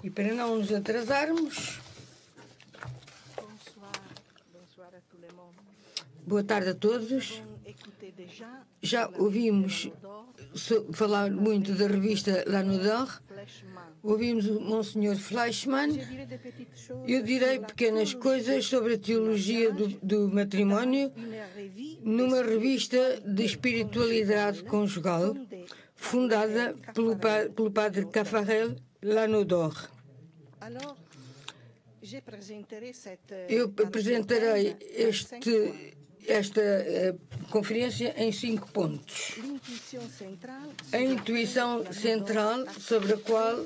E para não nos atrasarmos, boa tarde a todos. Já ouvimos falar muito da revista L'Anodor, ouvimos o Monsenhor Fleischmann. Eu direi pequenas coisas sobre a teologia do matrimónio numa revista de espiritualidade conjugal fundada pelo padre Cafarel L'Anodor. Eu apresentarei esta conferência em 5 pontos. A intuição central sobre a qual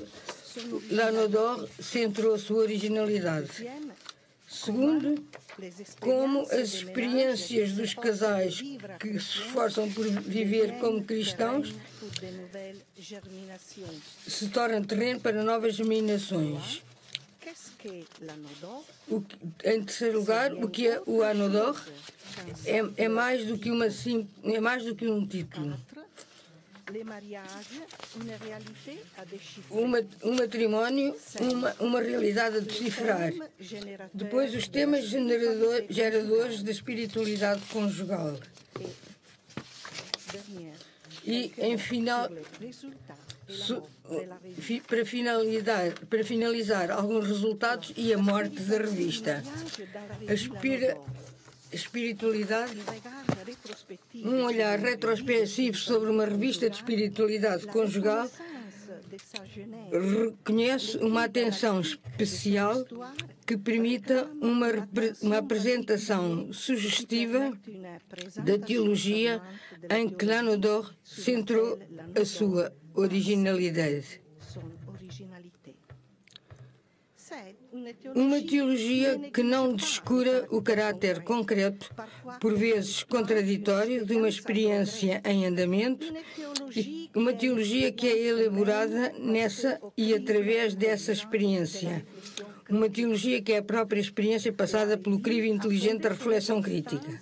L'Anodor centrou a sua originalidade. Segundo, como as experiências dos casais que se esforçam por viver como cristãos se tornam terreno para novas germinações. Em terceiro lugar, o que é o Anodor é mais do que um título. Um matrimónio, uma realidade a decifrar. Depois, os temas geradores da espiritualidade conjugal. E, em final, para finalizar, alguns resultados e a morte da revista. A espiritualidade, um olhar retrospectivo sobre uma revista de espiritualidade conjugal, reconhece uma atenção especial que permita uma apresentação sugestiva da teologia em que L'Anodor centrou a sua originalidade. Uma teologia que não descura o caráter concreto, por vezes contraditório, de uma experiência em andamento, e uma teologia que é elaborada nessa e através dessa experiência. Uma teologia que é a própria experiência passada pelo crivo inteligente da reflexão crítica.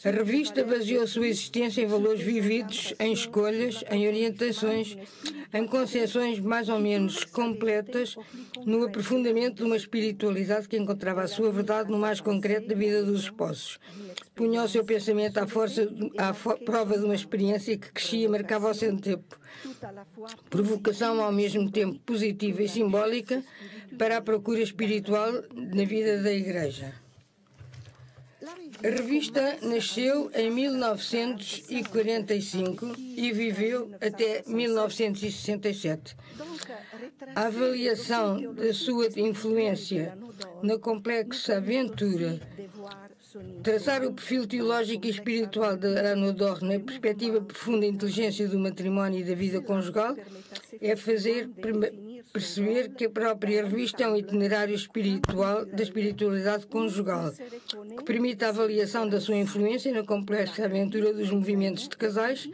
A revista baseou a sua existência em valores vividos, em escolhas, em orientações, em concepções mais ou menos completas, no aprofundamento de uma espiritualidade que encontrava a sua verdade no mais concreto da vida dos esposos. Punha o seu pensamento à prova de uma experiência que crescia e marcava o seu tempo. Provocação ao mesmo tempo positiva e simbólica para a procura espiritual na vida da Igreja. A revista nasceu em 1945 e viveu até 1967. A avaliação da sua influência na complexa aventura, traçar o perfil teológico e espiritual de L'Anodor na perspectiva profunda da inteligência do matrimónio e da vida conjugal, é fazer perceber que a própria revista é um itinerário espiritual da espiritualidade conjugal, que permite a avaliação da sua influência na complexa aventura dos movimentos de casais,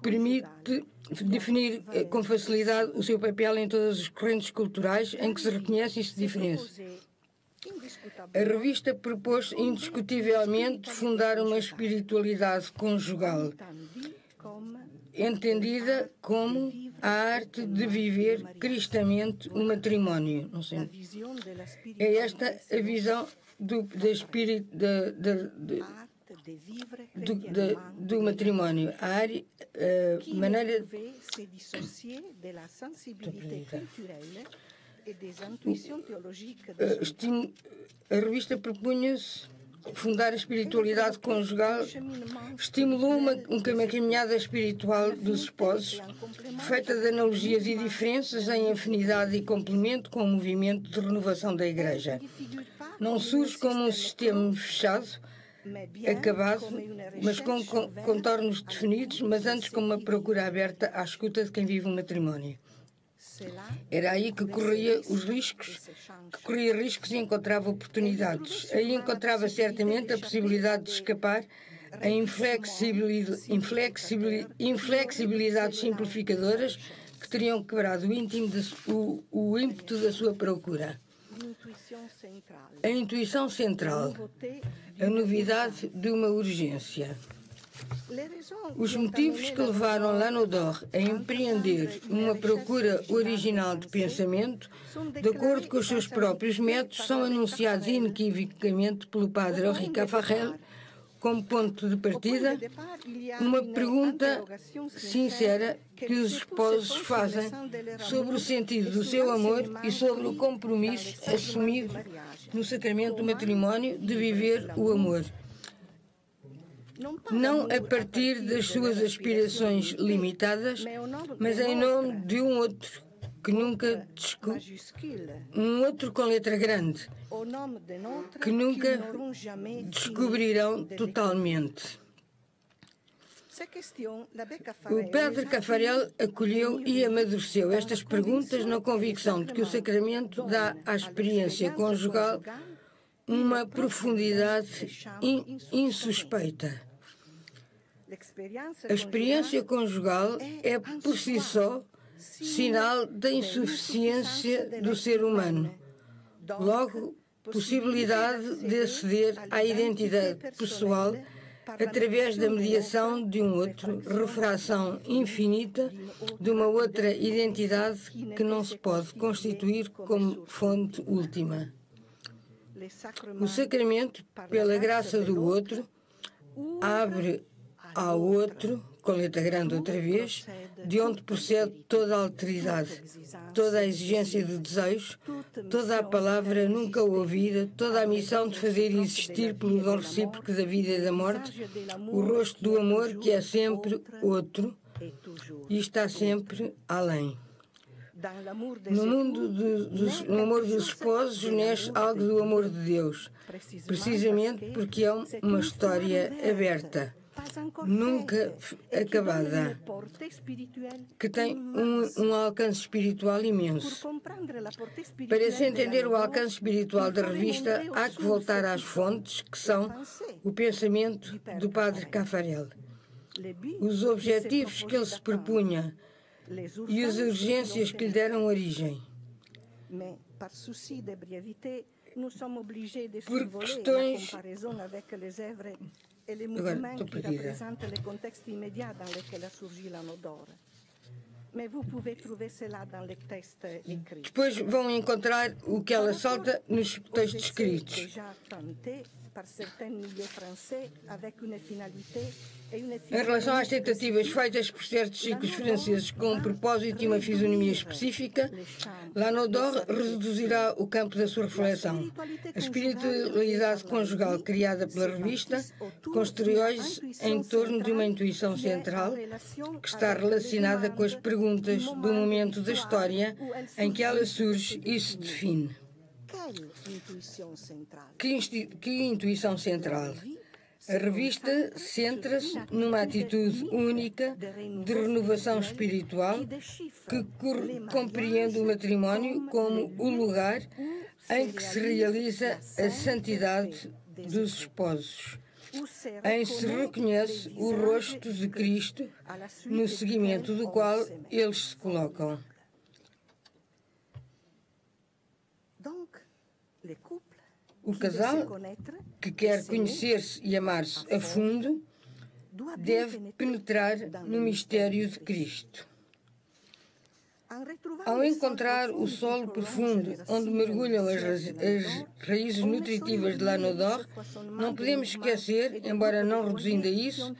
permite definir com facilidade o seu papel em todas as correntes culturais em que se reconhece e se diferencia. A revista propôs indiscutivelmente fundar uma espiritualidade conjugal, entendida como a arte de viver cristamente o matrimónio. Não sei. É esta a visão do matrimónio. A maneira a revista propunha-se fundar a espiritualidade conjugal, estimulou uma caminhada espiritual dos esposos, feita de analogias e diferenças em afinidade e complemento com o movimento de renovação da Igreja. Não surge como um sistema fechado, acabado, mas com contornos definidos, mas antes como uma procura aberta à escuta de quem vive um matrimónio. Era aí que corria riscos e encontrava oportunidades. Aí encontrava certamente a possibilidade de escapar a inflexibilidades simplificadoras que teriam quebrado o ímpeto da sua procura. A intuição central, a novidade de uma urgência. Os motivos que levaram Lanaudière a empreender uma procura original de pensamento, de acordo com os seus próprios métodos, são anunciados inequivocamente pelo padre Henri Caffarel como ponto de partida, uma pergunta sincera que os esposos fazem sobre o sentido do seu amor e sobre o compromisso assumido no sacramento do matrimónio de viver o amor. Não a partir das suas aspirações limitadas, mas em nome de um outro que nunca um outro com letra grande, que nunca descobrirão totalmente. O padre Caffarel acolheu e amadureceu estas perguntas na convicção de que o sacramento dá à experiência conjugal uma profundidade insuspeita. A experiência conjugal é por si só sinal da insuficiência do ser humano. Logo, possibilidade de aceder à identidade pessoal através da mediação de um outro, refração infinita de uma outra identidade que não se pode constituir como fonte última. O sacramento, pela graça do outro, abre ao outro, com letra grande outra vez, de onde procede toda a alteridade, toda a exigência de desejo, toda a palavra nunca ouvida, toda a missão de fazer existir pelo dom recíproco da vida e da morte o rosto do amor que é sempre outro e está sempre além. No amor dos esposos nasce algo do amor de Deus, precisamente porque é uma história aberta, nunca acabada, que tem um alcance espiritual imenso. Para se entender o alcance espiritual da revista, há que voltar às fontes, que são o pensamento do padre Caffarel, os objetivos que ele se propunha e as urgências que lhe deram origem. Por questões... Agora, estou perdida. Depois vão encontrar o que ela salta nos textos escritos. Em relação às tentativas feitas por certos ciclos franceses com um propósito e uma fisionomia específica, Lanaudière reduzirá o campo da sua reflexão. A espiritualidade conjugal criada pela revista construiu-se em torno de uma intuição central que está relacionada com as perguntas do momento da história em que ela surge e se define. Que intuição central? A revista centra-se numa atitude única de renovação espiritual que compreende o matrimónio como o lugar em que se realiza a santidade dos esposos, em que se reconhece o rosto de Cristo no seguimento do qual eles se colocam. O casal, que quer conhecer-se e amar-se a fundo, deve penetrar no mistério de Cristo. Ao encontrar o solo profundo onde mergulham as raízes nutritivas de Lanaudière, não podemos esquecer, embora não reduzindo a isso,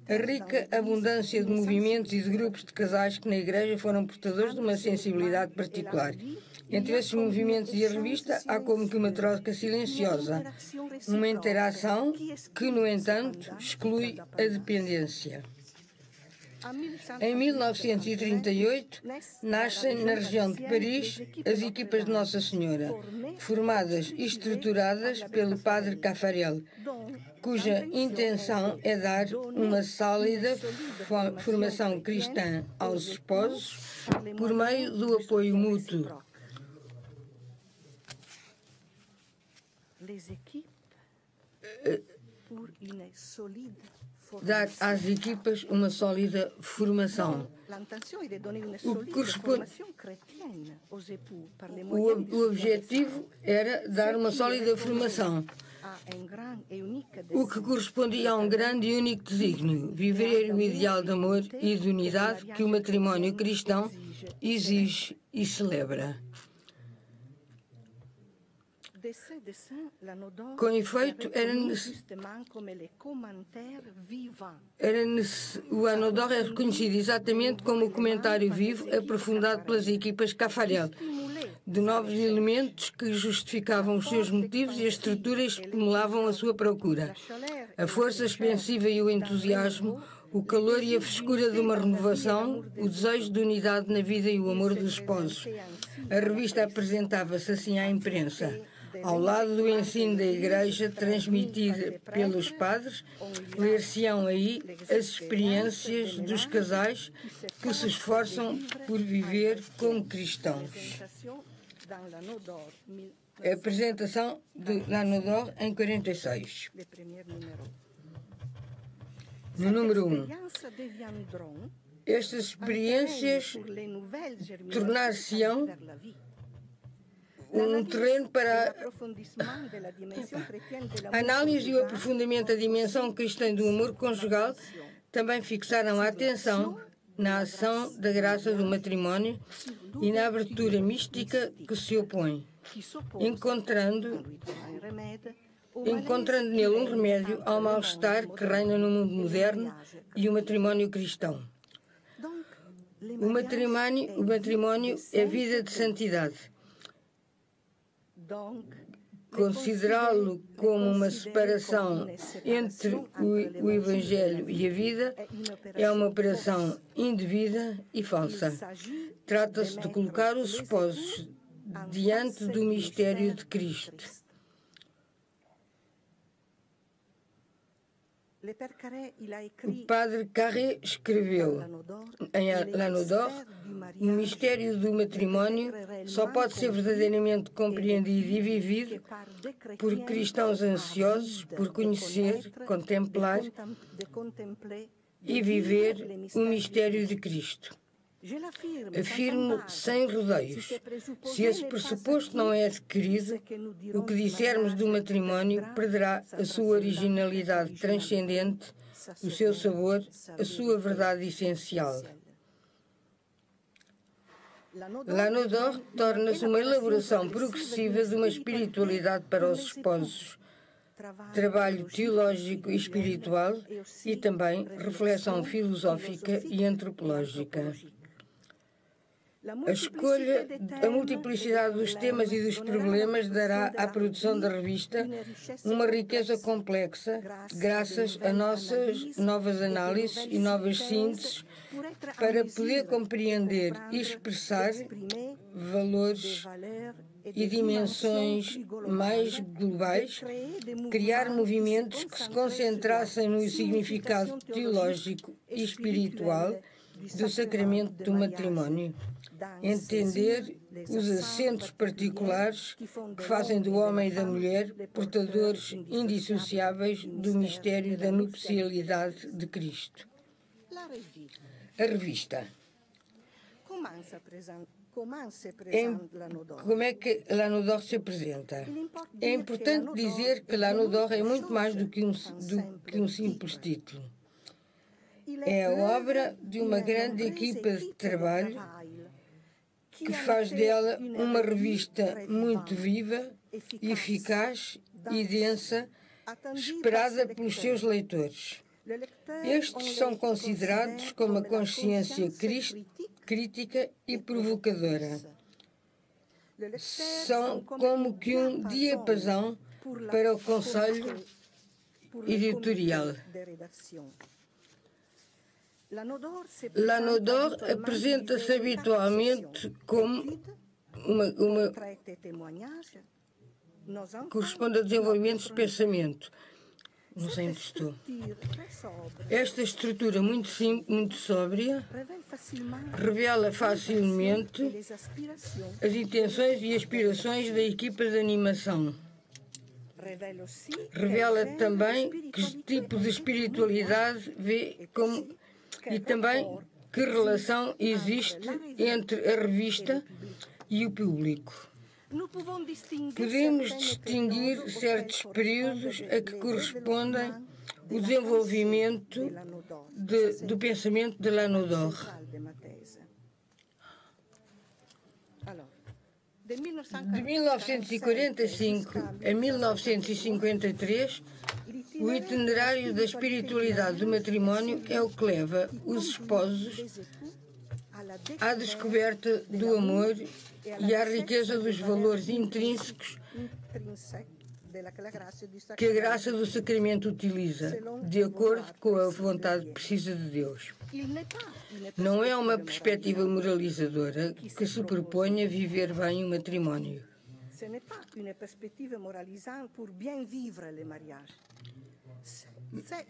a rica abundância de movimentos e de grupos de casais que na Igreja foram portadores de uma sensibilidade particular. Entre esses movimentos e a revista, há como que uma troca silenciosa, uma interação que, no entanto, exclui a dependência. Em 1938, nascem na região de Paris as equipas de Nossa Senhora, formadas e estruturadas pelo padre Caffarel, cuja intenção é dar uma sólida formação cristã aos esposos por meio do apoio mútuo. Dar às equipas uma sólida formação. O objetivo era dar uma sólida formação, o que correspondia a um grande e único desígnio, viver o ideal de amor e de unidade que o matrimónio cristão exige e celebra. Com efeito, o Anodor é reconhecido exatamente como o comentário vivo aprofundado pelas equipas Caffarel, de novos elementos que justificavam os seus motivos e a estrutura estimulavam a sua procura. A força expansiva e o entusiasmo, o calor e a frescura de uma renovação, o desejo de unidade na vida e o amor dos esposos. A revista apresentava-se assim à imprensa. Ao lado do ensino da Igreja, transmitida pelos padres, ler-se-ão aí as experiências dos casais que se esforçam por viver como cristãos. A apresentação de L'Anodor em 46. No número 1. Estas experiências tornar-se-ão um terreno para a análise e o aprofundamento da dimensão cristã do amor conjugal. Também fixaram a atenção na ação da graça do matrimónio e na abertura mística que se opõe, encontrando nele um remédio ao mal-estar que reina no mundo moderno e o matrimónio cristão. O matrimónio é vida de santidade. Considerá-lo como uma separação entre o Evangelho e a vida é uma operação indevida e falsa. Trata-se de colocar os esposos diante do mistério de Cristo. O padre Carré escreveu em L'Anodor: o mistério do matrimónio só pode ser verdadeiramente compreendido e vivido por cristãos ansiosos por conhecer, contemplar e viver o mistério de Cristo. Afirmo sem rodeios, se esse pressuposto não é adquirido, o que dissermos do matrimónio perderá a sua originalidade transcendente, o seu sabor, a sua verdade essencial. L'Anodor torna-se uma elaboração progressiva de uma espiritualidade para os esposos, trabalho teológico e espiritual e também reflexão filosófica e antropológica. A multiplicidade dos temas e dos problemas dará à produção da revista uma riqueza complexa, graças a nossas novas análises e novas sínteses, para poder compreender e expressar valores e dimensões mais globais, criar movimentos que se concentrassem no significado teológico e espiritual do sacramento do matrimónio, entender os acentos particulares que fazem do homem e da mulher portadores indissociáveis do mistério da nupcialidade de Cristo. A revista. Como é que L'Anodor se apresenta? É importante dizer que L'Anodor é muito mais do que um simples título. É a obra de uma grande equipa de trabalho que faz dela uma revista muito viva, eficaz e densa, esperada pelos seus leitores. Estes são considerados como a consciência crítica e provocadora. São como que um diapasão para o conselho editorial. L'Anodor apresenta-se habitualmente como uma corresponde a desenvolvimentos de pensamento. Não sei onde estou. Esta estrutura muito simples, muito sóbria, revela facilmente as intenções e aspirações da equipa de animação. Revela também que tipo de espiritualidade vê como e também que relação existe entre a revista e o público. Podemos distinguir certos períodos a que correspondem o desenvolvimento do pensamento de Lanaudoor. De 1945 a 1953, o itinerário da espiritualidade do matrimónio é o que leva os esposos à descoberta do amor e à riqueza dos valores intrínsecos que a graça do sacramento utiliza, de acordo com a vontade precisa de Deus. Não é uma perspectiva moralizadora que se propõe a viver bem o matrimónio.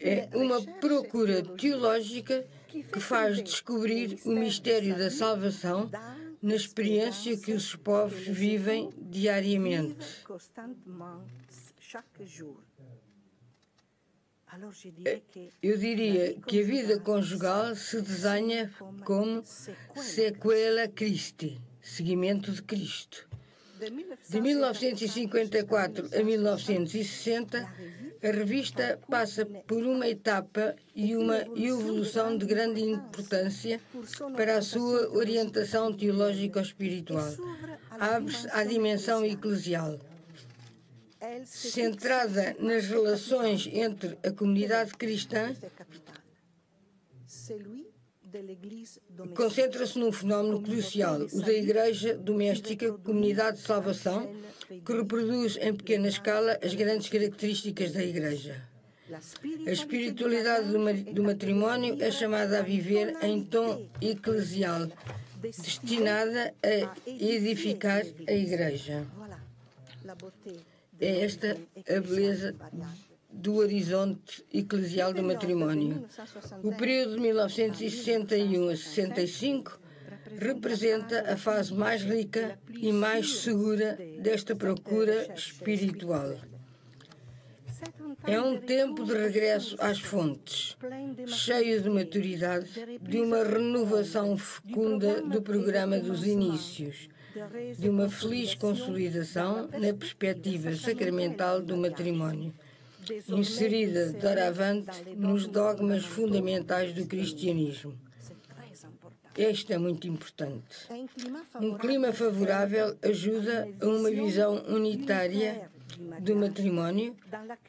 É uma procura teológica que faz descobrir o mistério da salvação na experiência que os povos vivem diariamente. Eu diria que a vida conjugal se desenha como sequela Christi, seguimento de Cristo. De 1954 a 1960, a revista passa por uma etapa e uma evolução de grande importância para a sua orientação teológico-espiritual. Abre-se à dimensão eclesial, centrada nas relações entre a comunidade cristã. Concentra-se num fenómeno crucial, o da Igreja Doméstica, Comunidade de Salvação, que reproduz em pequena escala as grandes características da Igreja. A espiritualidade do matrimónio é chamada a viver em tom eclesial, destinada a edificar a Igreja. É esta a beleza do horizonte eclesial do matrimónio. O período de 1961 a 65 representa a fase mais rica e mais segura desta procura espiritual. É um tempo de regresso às fontes, cheio de maturidade, de uma renovação fecunda do programa dos inícios, de uma feliz consolidação na perspectiva sacramental do matrimónio, inserida doravante nos dogmas fundamentais do cristianismo. Este é muito importante. Um clima favorável ajuda a uma visão unitária do matrimónio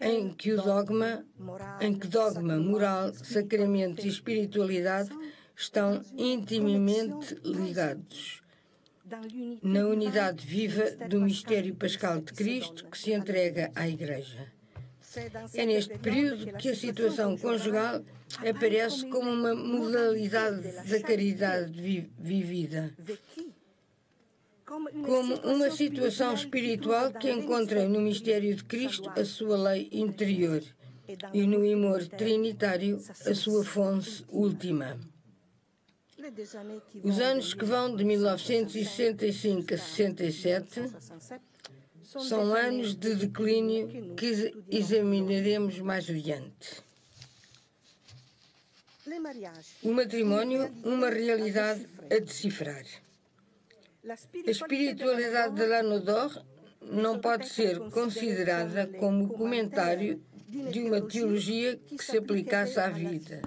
em que dogma, moral, sacramento e espiritualidade estão intimamente ligados. Na unidade viva do mistério pascal de Cristo que se entrega à Igreja. É neste período que a situação conjugal aparece como uma modalidade da caridade vivida, como uma situação espiritual que encontra no mistério de Cristo a sua lei interior e no amor trinitário a sua fonte última. Os anos que vão de 1965 a 67 são anos de declínio que examinaremos mais adiante. O matrimónio, uma realidade a decifrar. A espiritualidade de Lanaudoor não pode ser considerada como comentário de uma teologia que se aplicasse à vida.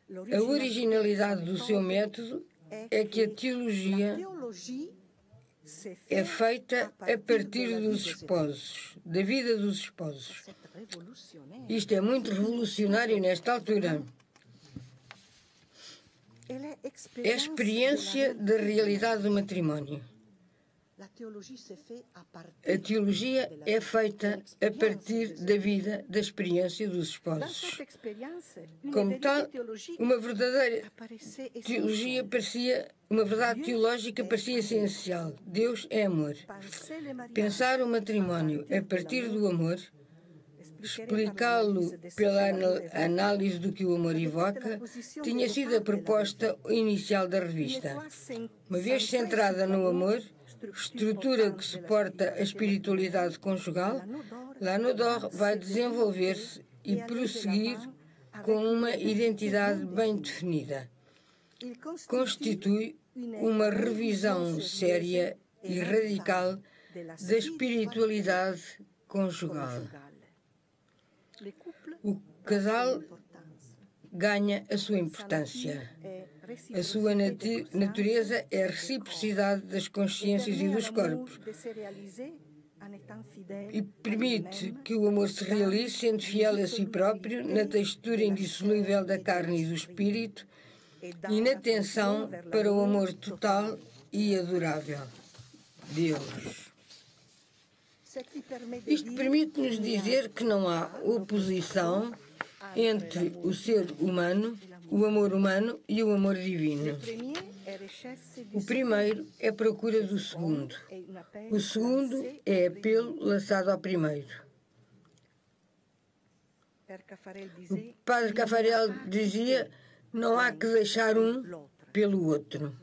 A originalidade do seu método é que a teologia é feita a partir dos esposos, da vida dos esposos. Isto é muito revolucionário nesta altura. É a experiência da realidade do matrimónio. A teologia é feita a partir da vida, da experiência dos esposos. Como tal, uma verdadeira teologia uma verdade teológica parecia essencial. Deus é amor. Pensar o matrimónio a partir do amor, explicá-lo pela análise do que o amor evoca, tinha sido a proposta inicial da revista. Uma vez centrada no amor, estrutura que suporta a espiritualidade conjugal, Lanaudoor vai desenvolver-se e prosseguir com uma identidade bem definida. Constitui uma revisão séria e radical da espiritualidade conjugal. O casal ganha a sua importância. A sua natureza é a reciprocidade das consciências e dos corpos e permite que o amor se realize sendo fiel a si próprio na textura indissolúvel da carne e do espírito e na tensão para o amor total e adorável. Deus. Isto permite-nos dizer que não há oposição entre o ser humano, o amor humano e o amor divino. O primeiro é procura do segundo. O segundo é apelo lançado ao primeiro. O padre Caffarel dizia: não há que deixar um pelo outro.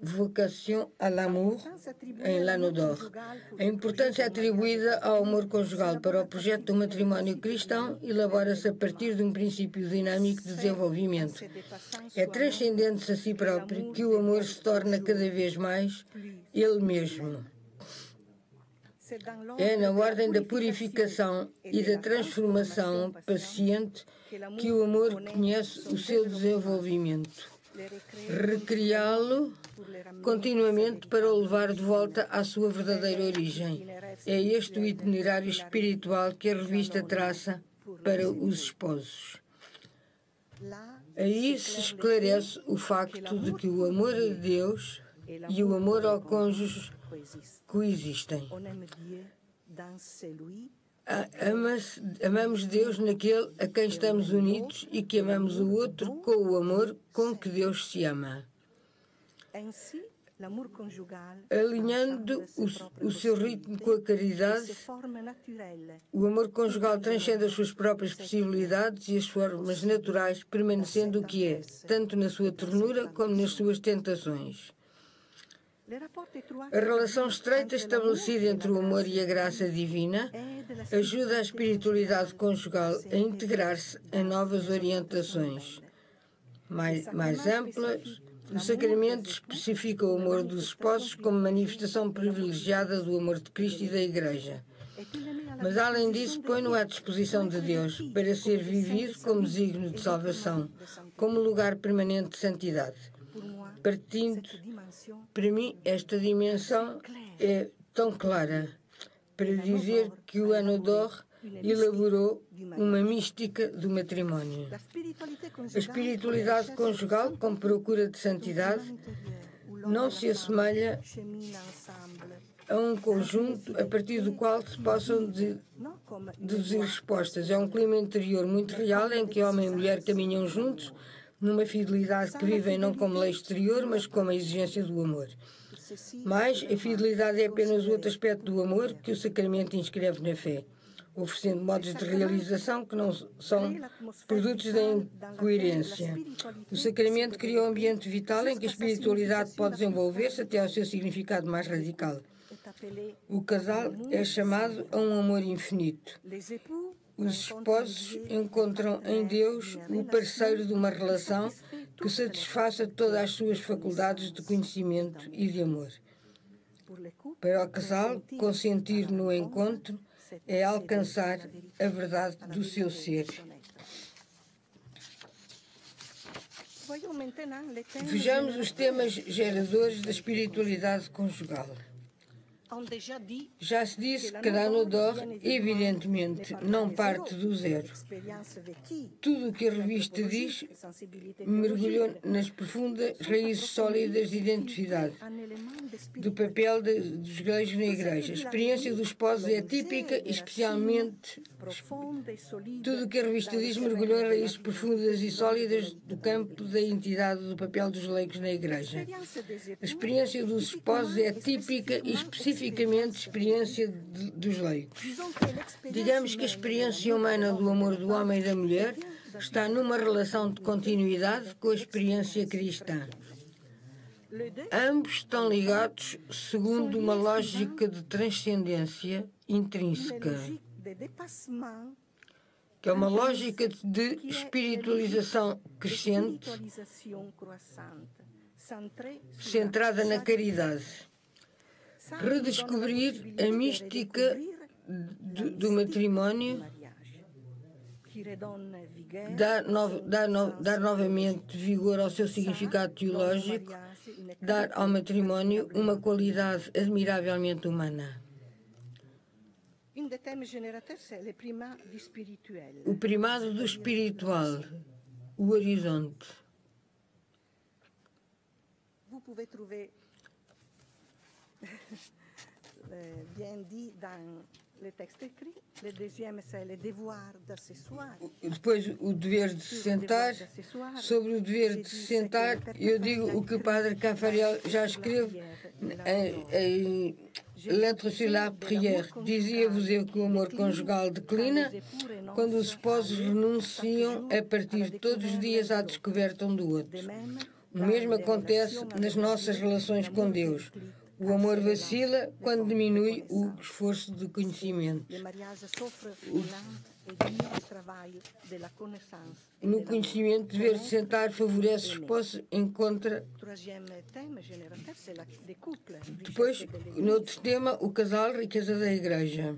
Vocação à l'amour em Lanodor. A importância atribuída ao amor conjugal para o projeto do matrimónio cristão elabora-se a partir de um princípio dinâmico de desenvolvimento. É transcendente-se a si próprio que o amor se torna cada vez mais ele mesmo. É na ordem da purificação e da transformação paciente que o amor conhece o seu desenvolvimento. Recriá-lo continuamente para o levar de volta à sua verdadeira origem. É este o itinerário espiritual que a revista traça para os esposos. Aí se esclarece o facto de que o amor a Deus e o amor ao cônjuge coexistem. Amamos Deus naquele a quem estamos unidos e que amamos o outro com o amor com que Deus se ama. Alinhando o seu ritmo com a caridade, o amor conjugal transcende as suas próprias possibilidades e as formas naturais, permanecendo o que é, tanto na sua ternura como nas suas tentações. A relação estreita estabelecida entre o amor e a graça divina ajuda a espiritualidade conjugal a integrar-se em novas orientações mais amplas. O sacramento especifica o amor dos esposos como manifestação privilegiada do amor de Cristo e da Igreja. Mas, além disso, põe-no à disposição de Deus para ser vivido como signo de salvação, como lugar permanente de santidade. Partindo, para mim, esta dimensão é tão clara para dizer que o Anodor elaborou uma mística do matrimónio. A espiritualidade conjugal, com procura de santidade, não se assemelha a um conjunto a partir do qual se possam deduzir respostas. É um clima interior muito real em que homem e mulher caminham juntos numa fidelidade que vivem não como lei exterior, mas como a exigência do amor. Mas a fidelidade é apenas o outro aspecto do amor que o sacramento inscreve na fé, oferecendo modos de realização que não são produtos da incoerência. O sacramento cria um ambiente vital em que a espiritualidade pode desenvolver-se até ao seu significado mais radical. O casal é chamado a um amor infinito. Os esposos encontram em Deus o parceiro de uma relação que satisfaça todas as suas faculdades de conhecimento e de amor. Para o casal, consentir no encontro é alcançar a verdade do seu ser. Vejamos os temas geradores da espiritualidade conjugal. Já se disse que Lanodor, evidentemente, não parte do zero. Tudo o que a revista diz mergulhou nas profundas raízes sólidas de identidade, do papel dos igrejas na Igreja. A experiência dos esposos é típica, especialmente. Tudo o que a revista diz mergulhou em raízes profundas e sólidas do campo da entidade do papel dos leigos na Igreja. A experiência dos esposos é típica e especificamente experiência dos leigos. Digamos que a experiência humana do amor do homem e da mulher está numa relação de continuidade com a experiência cristã. Ambos estão ligados segundo uma lógica de transcendência intrínseca, que é uma lógica de espiritualização crescente centrada na caridade. Redescobrir a mística do matrimónio, dar novamente vigor ao seu significado teológico, dar ao matrimónio uma qualidade admiravelmente humana. O primado do espiritual, o horizonte. Depois o dever de se sentar. Sobre o dever de se sentar, eu digo o que o padre Caffarel já escreve em Lettre sur la prière. Dizia-vos eu que o amor conjugal declina quando os esposos renunciam a partir todos os dias à descoberta um do outro. O mesmo acontece nas nossas relações com Deus. O amor vacila quando diminui o esforço de conhecimento. No conhecimento, dever de sentar favorece os esposos em contra. Depois, no outro tema, o casal, riqueza da Igreja.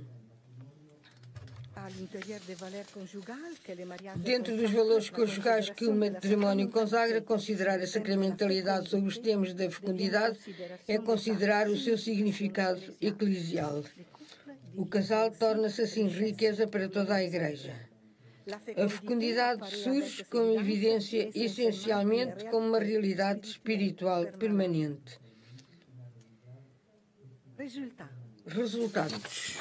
Dentro dos valores conjugais que o matrimónio consagra, considerar a sacramentalidade sobre os temas da fecundidade é considerar o seu significado eclesial. O casal torna-se assim riqueza para toda a Igreja. A fecundidade surge como evidência essencialmente como uma realidade espiritual permanente. Resultados.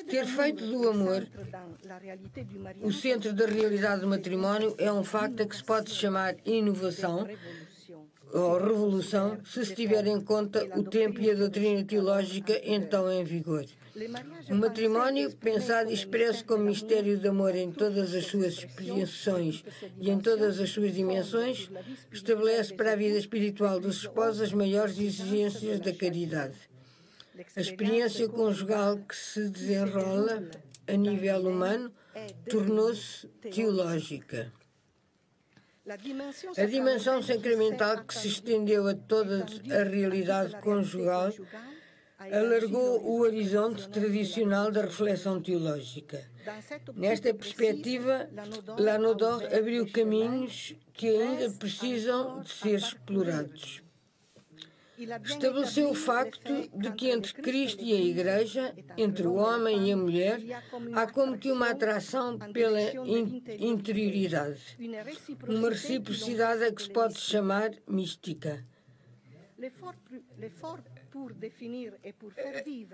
Ter feito do amor o centro da realidade do matrimónio é um facto a que se pode chamar inovação ou revolução se tiver em conta o tempo e a doutrina teológica então em vigor. O matrimónio, pensado e expresso como mistério de amor em todas as suas expressões e em todas as suas dimensões, estabelece para a vida espiritual dos esposos as maiores exigências da caridade. A experiência conjugal que se desenrola a nível humano tornou-se teológica. A dimensão sacramental que se estendeu a toda a realidade conjugal alargou o horizonte tradicional da reflexão teológica. Nesta perspectiva, Lanodor abriu caminhos que ainda precisam de ser explorados. Estabeleceu o facto de que entre Cristo e a Igreja, entre o homem e a mulher, há como que uma atração pela interioridade, uma reciprocidade a que se pode chamar mística.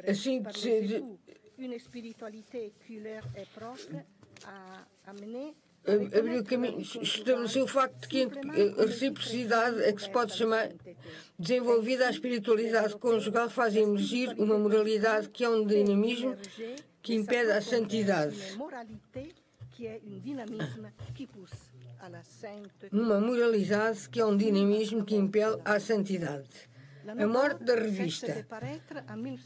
Assim, abriu caminho, estabeleceu o facto de que a reciprocidade a que se pode chamar desenvolvida a espiritualidade conjugal faz emergir uma moralidade que é um dinamismo que impede a santidade. Uma moralidade que é um dinamismo que impele à santidade. A morte da revista.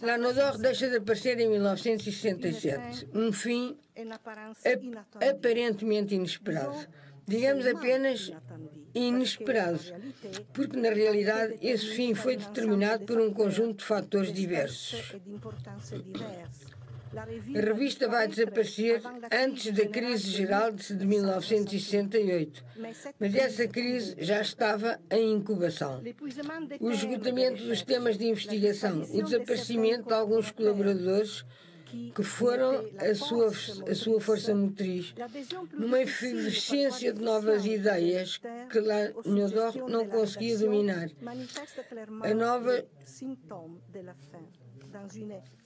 Lanodor deixa de aparecer em 1967. Um fim aparentemente inesperado. Digamos apenas inesperado, porque na realidade esse fim foi determinado por um conjunto de fatores diversos. A revista vai desaparecer antes da crise geral de 1968, mas essa crise já estava em incubação. O esgotamento dos temas de investigação, o desaparecimento de alguns colaboradores que foram a sua força motriz, numa efervescência de novas ideias que Lanodor não conseguia dominar.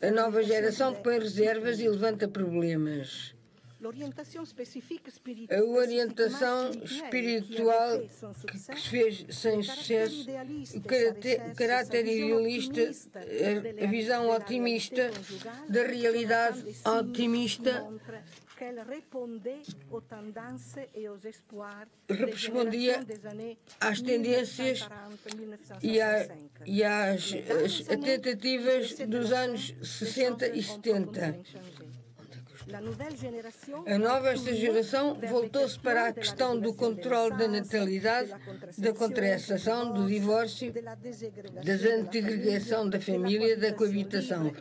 A nova geração põe reservas e levanta problemas. A orientação espiritual que se fez sem sucesso, o caráter idealista, a visão otimista da realidade otimista respondia às tendências e às tentativas dos anos 60 e 70. A nova esta geração voltou-se para a questão do controle da natalidade, da contracepção, do divórcio, da desagregação da família, da coabitação,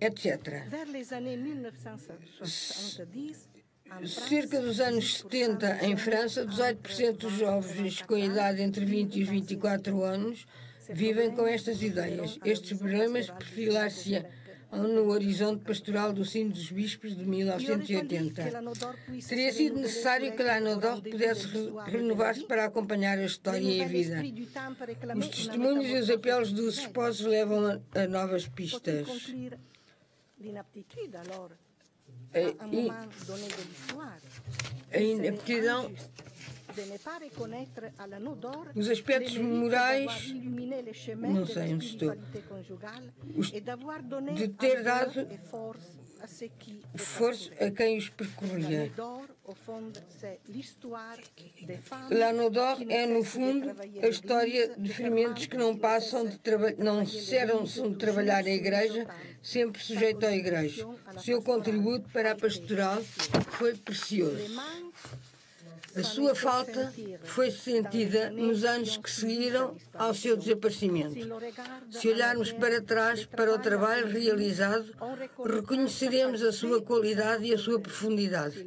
etc. Cerca dos anos 70, em França, 18% dos jovens com idade entre 20 e 24 anos vivem com estas ideias. Estes problemas perfilar-se no horizonte pastoral do Sino dos Bispos de 1980. Teria sido necessário que a Lanaudoc pudesse renovar-se para acompanhar a história e a vida. Os testemunhos e os apelos dos esposos levam a novas pistas. A inaptidão, os aspectos morais, não sei onde estou, de ter dado força a quem os percorria. Lanaudoc é, no fundo, a história de ferimentos que não passam não cessam de trabalhar a Igreja, sempre sujeito à Igreja. O seu contributo para a pastoral foi precioso. A sua falta foi sentida nos anos que seguiram ao seu desaparecimento. Se olharmos para trás, para o trabalho realizado, reconheceremos a sua qualidade e a sua profundidade.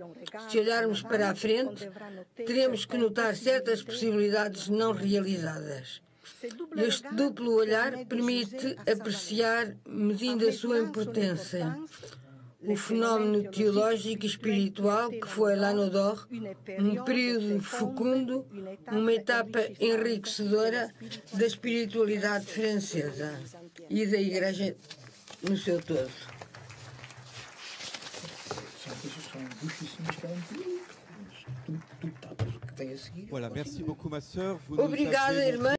Se olharmos para a frente, teremos que notar certas possibilidades não realizadas. Este duplo olhar permite apreciar, medindo a sua importância, o fenómeno teológico e espiritual que foi Lanaudoc, um período fecundo, uma etapa enriquecedora da espiritualidade francesa e da Igreja no seu todo. Voilà, merci beaucoup, ma sœur. Obrigada, irmã.